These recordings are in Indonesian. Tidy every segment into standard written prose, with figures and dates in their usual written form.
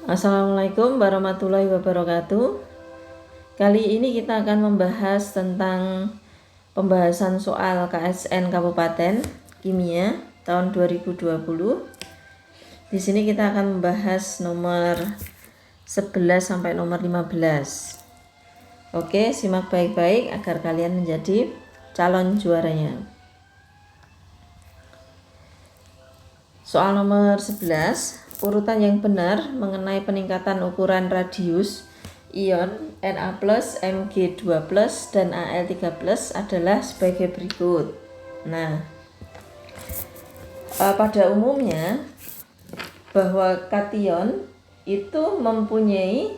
Assalamualaikum warahmatullahi wabarakatuh. Kali ini kita akan membahas tentang pembahasan soal KSN Kabupaten Kimia tahun 2020. Di sini kita akan membahas nomor 11 sampai nomor 15. Oke, simak baik-baik agar kalian menjadi calon juaranya. Soal nomor 11, urutan yang benar mengenai peningkatan ukuran radius ion Na+, Mg2+, dan Al3+ adalah sebagai berikut. Nah, pada umumnya bahwa kation itu mempunyai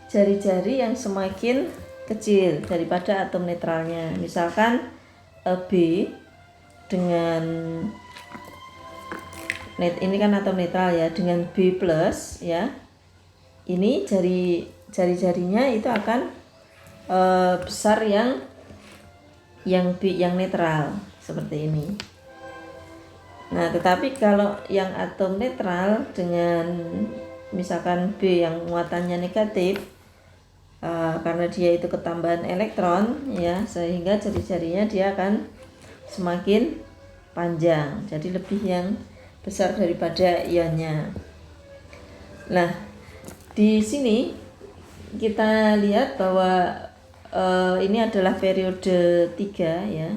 jari-jari yang semakin kecil daripada atom netralnya. Misalkan B dengan ini kan atom netral ya, dengan B+ ya, ini jari-jarinya itu akan besar yang B yang netral seperti ini. Nah, tetapi kalau yang atom netral dengan misalkan B yang muatannya negatif, karena dia itu ketambahan elektron ya, sehingga jari-jarinya dia akan semakin panjang, jadi lebih yang besar daripada ionnya. Nah, di sini kita lihat bahwa ini adalah periode 3 ya.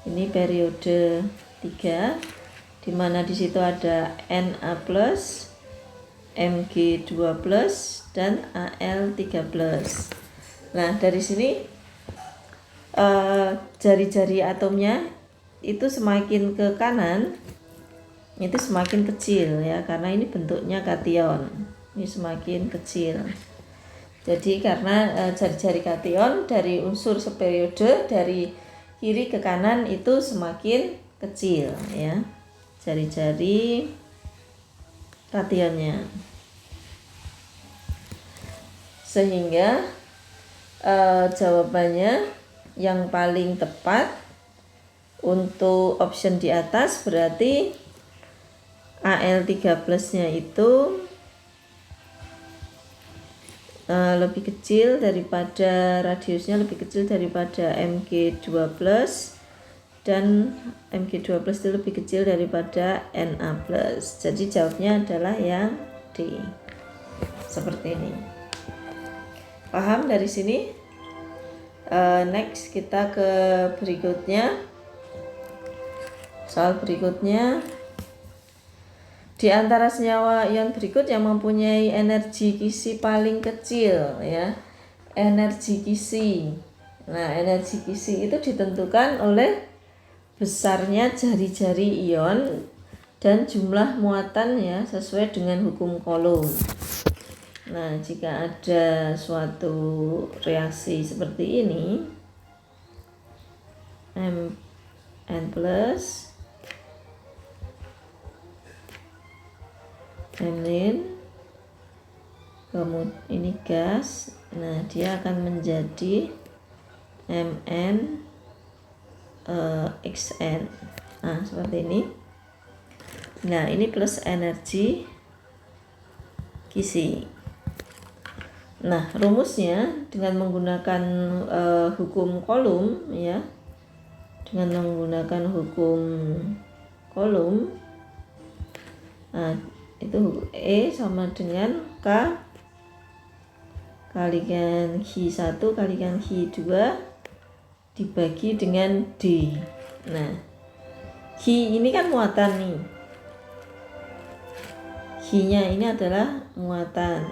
Ini periode 3 di mana di situ ada Na+, Mg2+, dan Al3+. Nah, dari sini jari-jari atomnya itu semakin ke kanan itu semakin kecil ya, karena ini bentuknya kation, ini semakin kecil. Jadi karena jari-jari kation dari unsur seperiode dari kiri ke kanan itu semakin kecil ya, jari-jari kationnya, sehingga jawabannya yang paling tepat untuk option di atas berarti Al3+ nya itu lebih kecil daripada, radiusnya lebih kecil daripada Mg2+, dan Mg2+ itu lebih kecil daripada Na+. Jadi jawabnya adalah yang D. Seperti ini. Paham dari sini? Next kita ke berikutnya. Soal berikutnya, di antara senyawa ion berikut yang mempunyai energi Kisi paling kecil ya, energi Kisi. Nah, energi Kisi itu ditentukan oleh besarnya jari-jari ion dan jumlah muatan ya, sesuai dengan hukum Coulomb. Nah, jika ada suatu reaksi seperti ini, Mn+, Mn, kemudian ini gas, nah dia akan menjadi Mn Xn. Nah, seperti ini. Nah, ini plus energi Kisi. Nah, rumusnya dengan menggunakan hukum Coulomb ya, dengan menggunakan hukum Coulomb, nah itu E sama dengan K kalikan Hi1 kalikan Hi2 dibagi dengan D. Nah, Hi ini kan muatan nih, Hi-nya ini adalah muatan,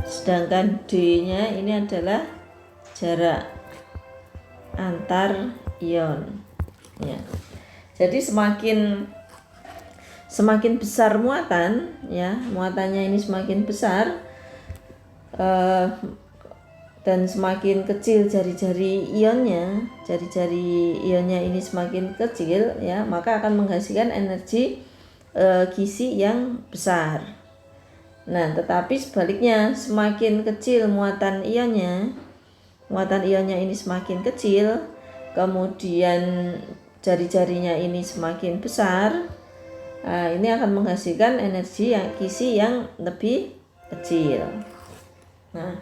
sedangkan D-nya ini adalah jarak antar ion ya. Jadi semakin besar muatan ya, muatannya ini semakin besar dan semakin kecil jari-jari ionnya ini semakin kecil ya, maka akan menghasilkan energi Kisi yang besar. Nah, tetapi sebaliknya semakin kecil muatan ionnya ini semakin kecil, kemudian jari-jarinya ini semakin besar, Ini akan menghasilkan energi kisi yang lebih kecil. Nah,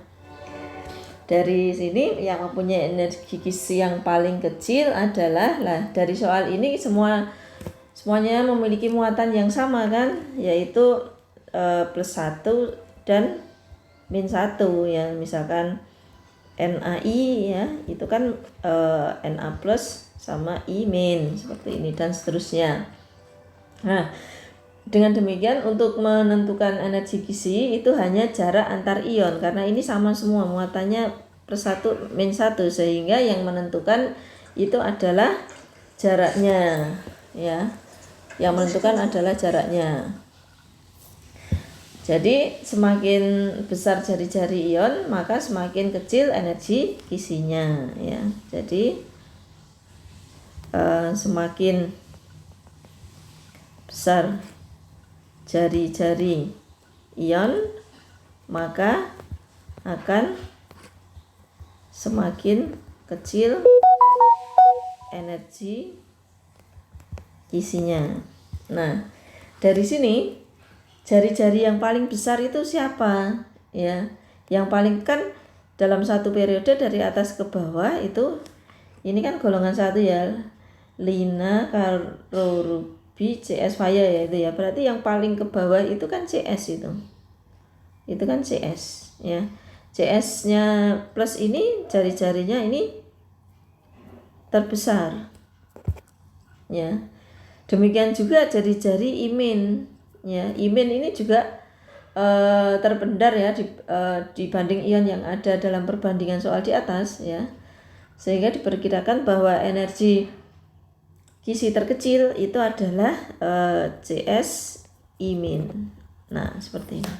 dari sini yang mempunyai energi kisi yang paling kecil adalah, dari soal ini semuanya memiliki muatan yang sama kan, yaitu +1 dan -1 ya. Misalkan NaI ya, itu kan Na plus sama I min, seperti ini dan seterusnya. Nah, dengan demikian untuk menentukan energi kisi itu hanya jarak antar ion, karena ini sama semua muatannya +1 -1, sehingga yang menentukan itu adalah jaraknya ya. Yang menentukan adalah jaraknya. Jadi semakin besar jari-jari ion, maka semakin kecil energi kisinya ya. Jadi semakin besar jari-jari ion, maka akan semakin kecil energi kisinya. Nah, dari sini jari-jari yang paling besar itu siapa ya? Yang paling kan dalam satu periode dari atas ke bawah itu, ini kan golongan 1 ya, Lina, Karo, Ruby, CS, Faya ya itu ya. Berarti yang paling ke bawah itu kan CS itu. Itu kan CS ya. CS-nya plus ini jari-jarinya ini terbesar. Ya. Demikian juga jari-jari Imin. Ya, Imin ini juga terpendar ya dibanding ion yang ada dalam perbandingan soal di atas ya. Sehingga diperkirakan bahwa energi kisi terkecil itu adalah CS Imin. Nah, seperti ini.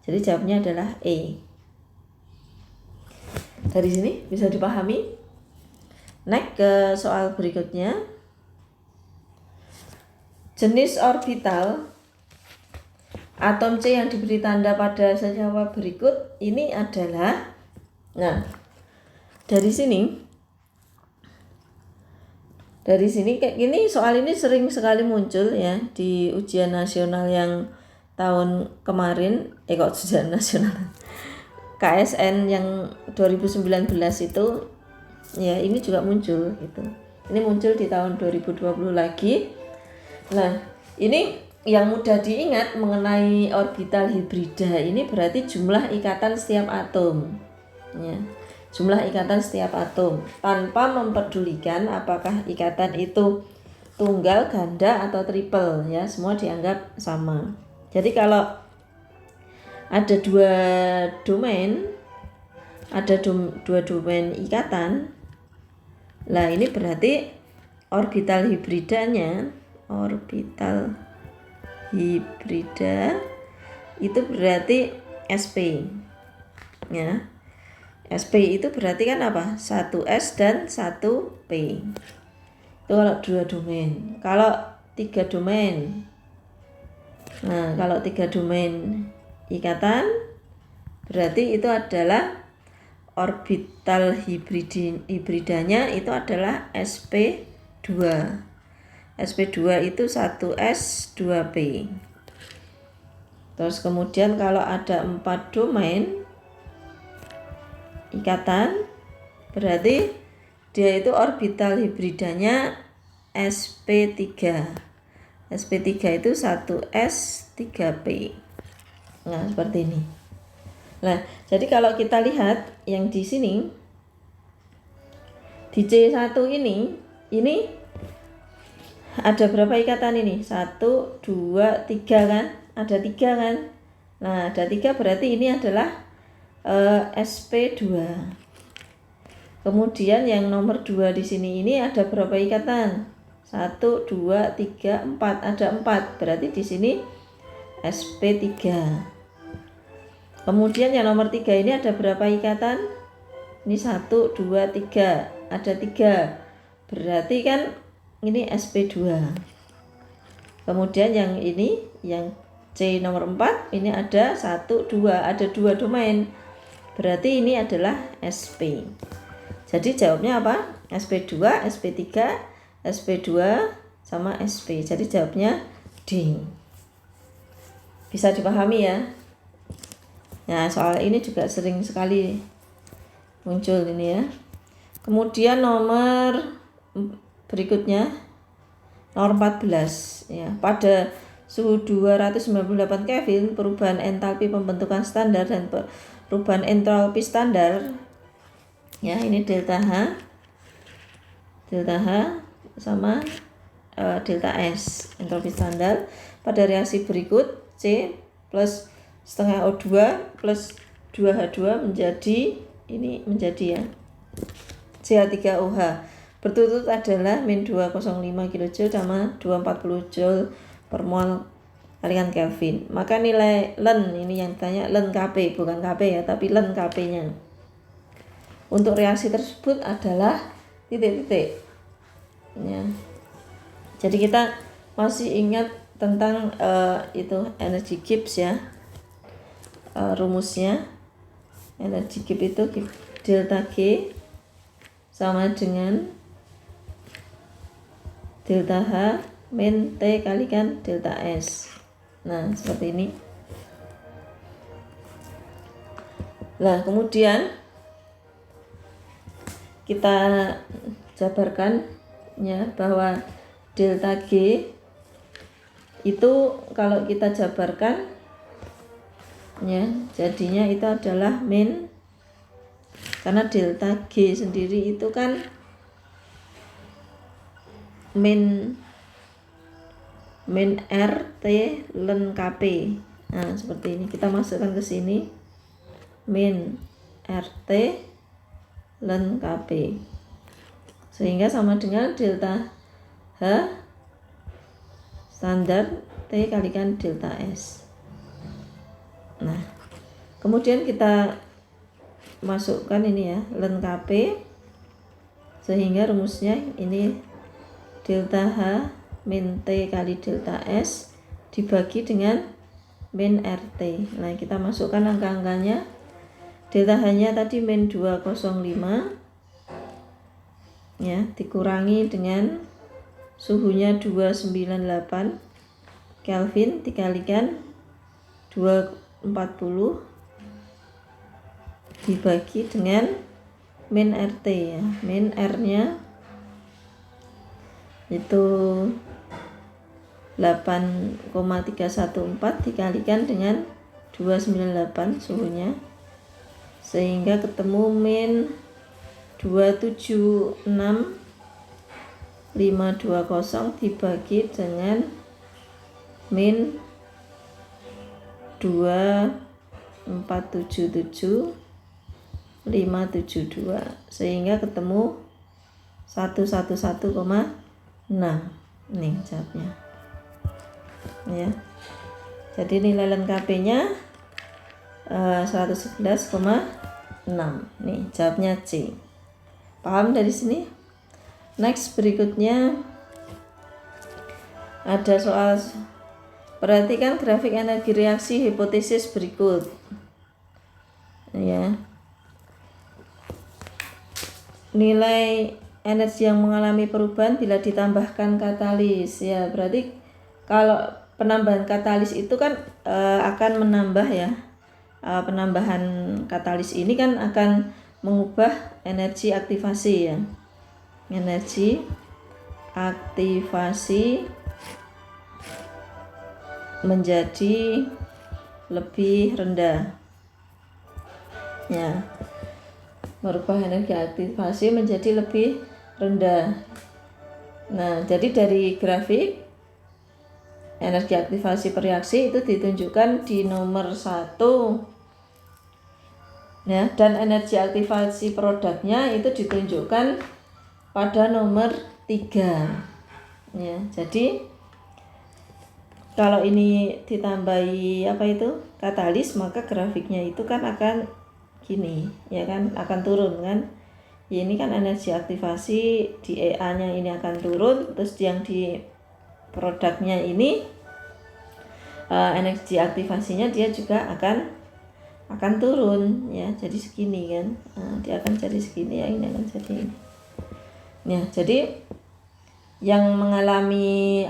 Jadi jawabnya adalah E. Dari sini bisa dipahami. Next ke soal berikutnya. Jenis orbital atom C yang diberi tanda pada senyawa berikut ini adalah, nah dari sini kayak gini, soal ini sering sekali muncul ya di ujian nasional yang tahun kemarin, kok ujian nasional KSN yang 2019 itu ya, ini juga muncul gitu. Ini muncul di tahun 2020 lagi. Nah, ini yang mudah diingat mengenai orbital hibrida ini berarti jumlah ikatan setiap atom ya. Jumlah ikatan setiap atom tanpa memperdulikan apakah ikatan itu tunggal, ganda atau triple ya, semua dianggap sama. Jadi kalau ada dua domain ikatan, lah ini berarti orbital hibridanya, itu berarti SP ya. SP itu berarti kan apa? 1S dan 1P. Itu kalau 2 domain. Kalau 3 domain, nah kalau 3 domain ikatan berarti itu adalah orbital hibridanya itu adalah SP2. SP2 itu 1S 2P. Terus kemudian kalau ada 4 domain ikatan berarti dia itu orbital hibridanya SP3. SP3 itu 1S 3P. Nah, seperti ini. Nah, jadi kalau kita lihat yang di sini di C1 ini ada berapa ikatan ini? 1, 2, 3 kan? Ada 3 kan? Nah, ada 3 berarti ini adalah SP2. Kemudian yang nomor 2 di sini ini ada berapa ikatan? 1, 2, 3, 4. Ada 4. Berarti di sini SP3. Kemudian yang nomor 3 ini ada berapa ikatan? Ini 1, 2, 3. Ada 3. Berarti kan ini SP2. Kemudian yang ini, yang C nomor 4, ini ada 1, 2. Ada 2 domain. Berarti ini adalah SP. Jadi jawabnya apa? SP2, SP3, SP2 sama SP. Jadi jawabnya D. Bisa dipahami ya. Nah, soal ini juga sering sekali muncul ini ya. Kemudian nomor berikutnya, nomor 14 ya. Pada suhu 298 Kelvin, perubahan entalpi pembentukan standar dan perubahan entalpi standar ya, ini delta H sama delta S entalpi standar pada reaksi berikut. C plus setengah O2 plus 2H2 menjadi ya CH3OH berturut adalah min 205 kJ sama 240 Joule per mol kalikan Kelvin. Maka nilai Len, ini yang ditanya Len Kp, bukan Kp ya, tapi Len Kp-nya untuk reaksi tersebut adalah titik-titik ya. Jadi kita masih ingat tentang itu energi Gibbs ya, rumusnya energi Gibbs itu delta G sama dengan delta H min T kalikan delta S. Nah seperti ini. Nah kemudian kita jabarkan ya bahwa delta G itu kalau kita jabarkan ya, jadinya itu adalah min, karena delta G sendiri itu kan min RT Len Kp. Nah seperti ini kita masukkan ke sini, min RT Len Kp, sehingga sama dengan delta H standar T kalikan delta S. Nah kemudian kita masukkan ini ya, Len Kp, sehingga rumusnya ini delta H min T kali delta S dibagi dengan min RT. Nah kita masukkan angka-angkanya. Delta H-nya tadi min 205 ya, dikurangi dengan suhunya 298 Kelvin dikalikan 240 dibagi dengan min RT ya. Min R-nya itu 8,314 dikalikan dengan 298 suhunya, sehingga ketemu min 276.520 dibagi dengan min 2477572, sehingga ketemu 111,6. Nih jawabnya ya. Jadi nilai Len Kp-nya 111,6. Nih jawabnya C. Paham dari sini? Next berikutnya ada soal, perhatikan grafik energi reaksi hipotesis berikut ya. Nilai energi yang mengalami perubahan bila ditambahkan katalis ya, berarti kalau penambahan katalis itu kan akan menambah ya, penambahan katalis ini kan akan mengubah energi aktivasi ya, energi aktivasi menjadi lebih rendah ya, merubah energi aktivasi menjadi lebih rendah. Nah jadi dari grafik energi aktivasi per reaksi itu ditunjukkan di nomor 1 ya, dan energi aktivasi produknya itu ditunjukkan pada nomor 3 ya. Jadi kalau ini ditambahi katalis, maka grafiknya itu kan akan gini ya kan, akan turun kan ya. Ini kan energi aktivasi di EA nya ini akan turun, terus yang di produknya ini energi aktivasinya dia juga akan turun ya, jadi segini kan. Dia akan jadi segini ya, ini akan jadi ini ya. Jadi yang mengalami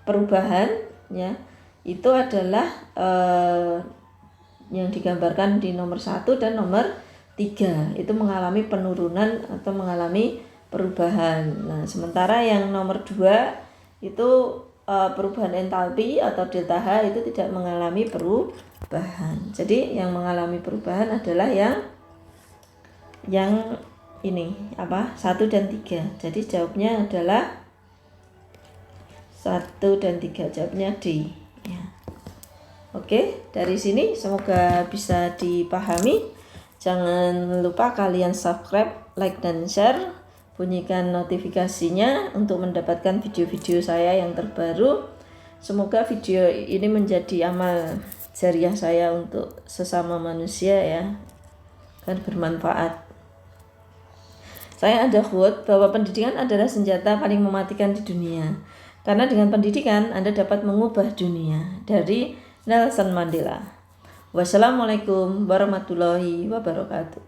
perubahan ya, itu adalah yang digambarkan di nomor 1 dan nomor 3 itu mengalami penurunan atau mengalami perubahan. Nah, sementara yang nomor 2 itu perubahan entalpi atau delta H itu tidak mengalami perubahan. Jadi yang mengalami perubahan adalah yang ini 1 dan 3. Jadi jawabnya adalah 1 dan 3, jawabnya D ya. Oke, dari sini semoga bisa dipahami. Jangan lupa kalian subscribe, like, dan share. Bunyikan notifikasinya untuk mendapatkan video-video saya yang terbaru. Semoga video ini menjadi amal jariah saya untuk sesama manusia ya, dan bermanfaat. Saya ada quote bahwa pendidikan adalah senjata paling mematikan di dunia. Karena dengan pendidikan Anda dapat mengubah dunia. Dari Nelson Mandela. Wassalamualaikum warahmatullahi wabarakatuh.